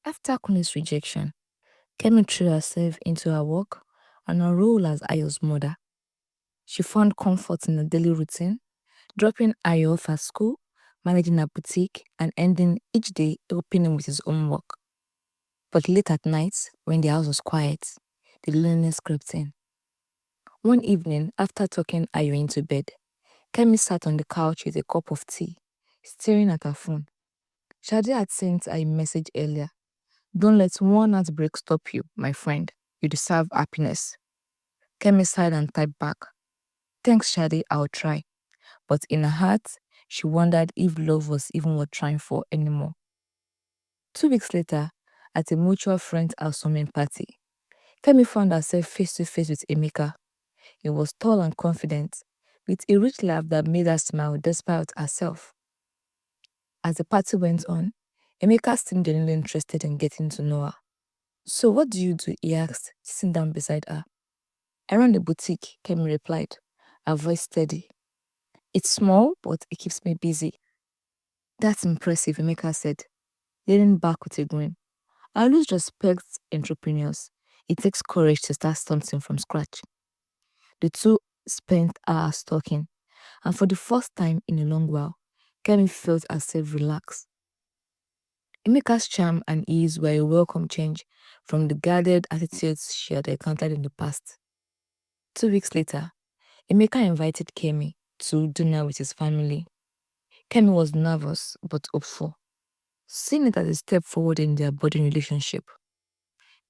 After Kunle's rejection, Kemi threw herself into her work and her role as Ayo's mother. She found comfort in her daily routine, dropping Ayo off at school, managing her boutique, and ending each day helping him with his own work. But late at night, when the house was quiet, the loneliness crept in. One evening, after tucking Ayo into bed, Kemi sat on the couch with a cup of tea, staring at her phone. Shadi had sent her a message earlier. Don't let one heartbreak stop you, my friend. You deserve happiness. Kemi sighed and typed back. Thanks, Shadi, I'll try. But in her heart, she wondered if love was even worth trying for anymore. 2 weeks later, at a mutual friend's housewarming party, Kemi found herself face to face with Emeka. He was tall and confident, with a rich laugh that made her smile despite herself. As the party went on, Emeka seemed genuinely interested in getting to know her. So what do you do? He asked, sitting down beside her. I run a boutique, Kemi replied, her voice steady. It's small, but it keeps me busy. That's impressive, Emeka said, leaning back with a grin. I always respect entrepreneurs. It takes courage to start something from scratch. The two spent hours talking, and for the first time in a long while, Kemi felt herself relax. Emeka's charm and ease were a welcome change from the guarded attitudes she had encountered in the past. 2 weeks later, Emeka invited Kemi to dinner with his family. Kemi was nervous but hopeful, seeing it as a step forward in their budding relationship.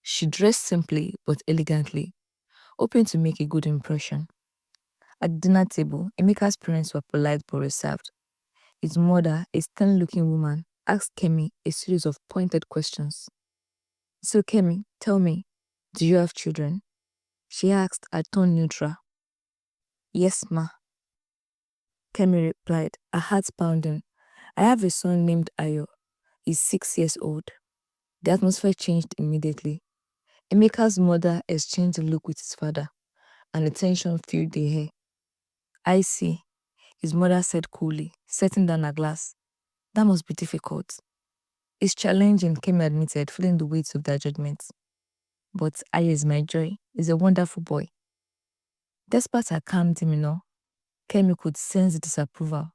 She dressed simply but elegantly, hoping to make a good impression. At the dinner table, Emeka's parents were polite but reserved. His mother, a stern-looking woman, asked Kemi a series of pointed questions. So Kemi, tell me, do you have children? She asked, her tone neutral. Yes, ma. Kemi replied, her heart pounding. I have a son named Ayo. He's 6 years old. The atmosphere changed immediately. Emeka's mother exchanged a look with his father, and the tension filled the air. I see, his mother said coolly, setting down her glass. That must be difficult. It's challenging, Kemi admitted, feeling the weight of their judgment. But Ayo is my joy. He's a wonderful boy. Despite her calm demeanor, Kemi could sense the disapproval.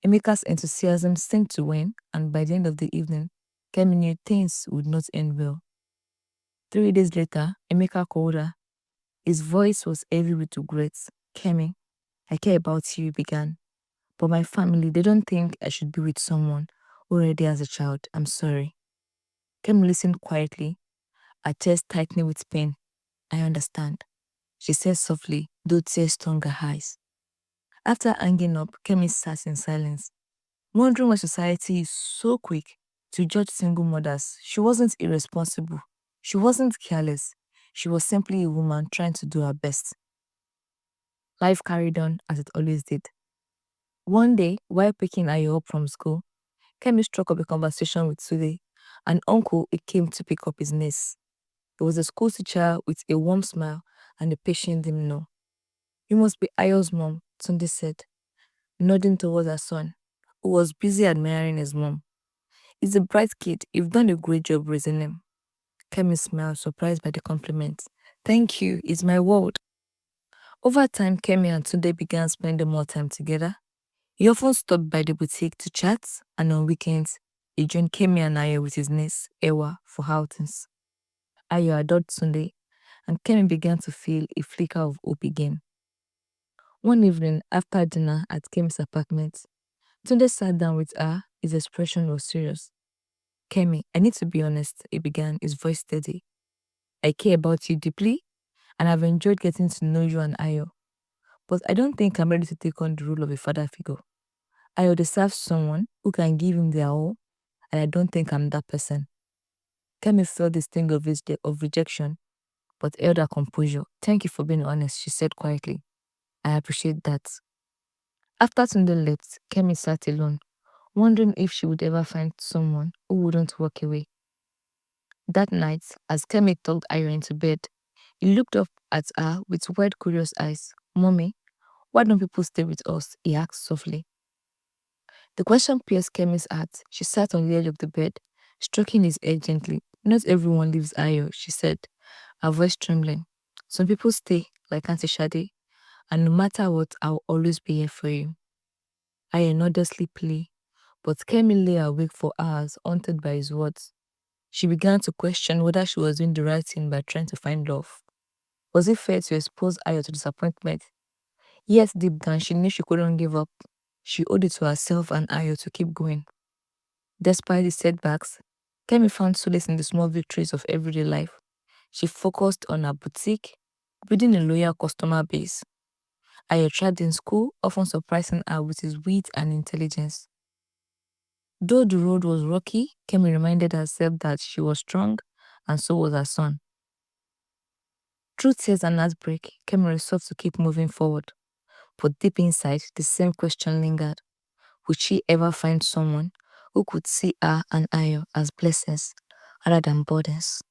Emeka's enthusiasm seemed to wane, and by the end of the evening, Kemi knew things would not end well. 3 days later, Emeka called her. His voice was heavy with regret. Kemi, I care about you, he began. But my family, they don't think I should be with someone who already has a child. I'm sorry. Kemi listened quietly, her chest tightening with pain. I understand, she said softly, though tears stung her eyes. After hanging up, Kemi sat in silence, wondering why society is so quick to judge single mothers. She wasn't irresponsible. She wasn't careless. She was simply a woman trying to do her best. Life carried on as it always did. One day, while picking Ayo up from school, Kemi struck up a conversation with Jide, an uncle who came to pick up his niece. He was a school teacher with a warm smile and a patient demeanor. You must be Ayo's mom, Tunde said, nodding towards her son, who was busy admiring his mom. He's a bright kid. You've done a great job raising him. Kemi smiled, surprised by the compliment. Thank you. It's my world. Over time, Kemi and Tunde began spending more time together. He often stopped by the boutique to chat, and on weekends, he joined Kemi and Ayo with his niece, Ewa, for outings. Ayo adored Tunde, and Kemi began to feel a flicker of hope again. One evening, after dinner at Kemi's apartment, Tunde sat down with her. His expression was serious. Kemi, I need to be honest, he began, his voice steady. I care about you deeply, and I've enjoyed getting to know you and Ayo. But I don't think I'm ready to take on the role of a father figure. Ayo deserves someone who can give him their all, and I don't think I'm that person. Kemi felt the sting of rejection, but held her composure. Thank you for being honest, she said quietly. I appreciate that. After Tunde left, Kemi sat alone, wondering if she would ever find someone who wouldn't walk away. That night, as Kemi tucked Ayo into bed, he looked up at her with wide, curious eyes. Mommy, why don't people stay with us? He asked softly. The question pierced Kemi's heart. She sat on the edge of the bed, Stroking his head gently. Not everyone leaves Ayo, she said, her voice trembling. Some people stay, like Auntie Shade, and no matter what, I'll always be here for you. Ayo nodded sleepily, but Kemi lay awake for hours, haunted by his words. She began to question whether she was doing the right thing by trying to find love. Was it fair to expose Ayo to disappointment? Yet deep down, she knew she couldn't give up. She owed it to herself and Ayo to keep going. Despite the setbacks, Kemi found solace in the small victories of everyday life. She focused on her boutique, building a loyal customer base. Ayo thrived in school, often surprising her with his wit and intelligence. Though the road was rocky, Kemi reminded herself that she was strong, and so was her son. Through tears and heartbreak, Kemi resolved to keep moving forward. But deep inside, the same question lingered. Would she ever find someone who could see her and Ayo as blessings rather than burdens?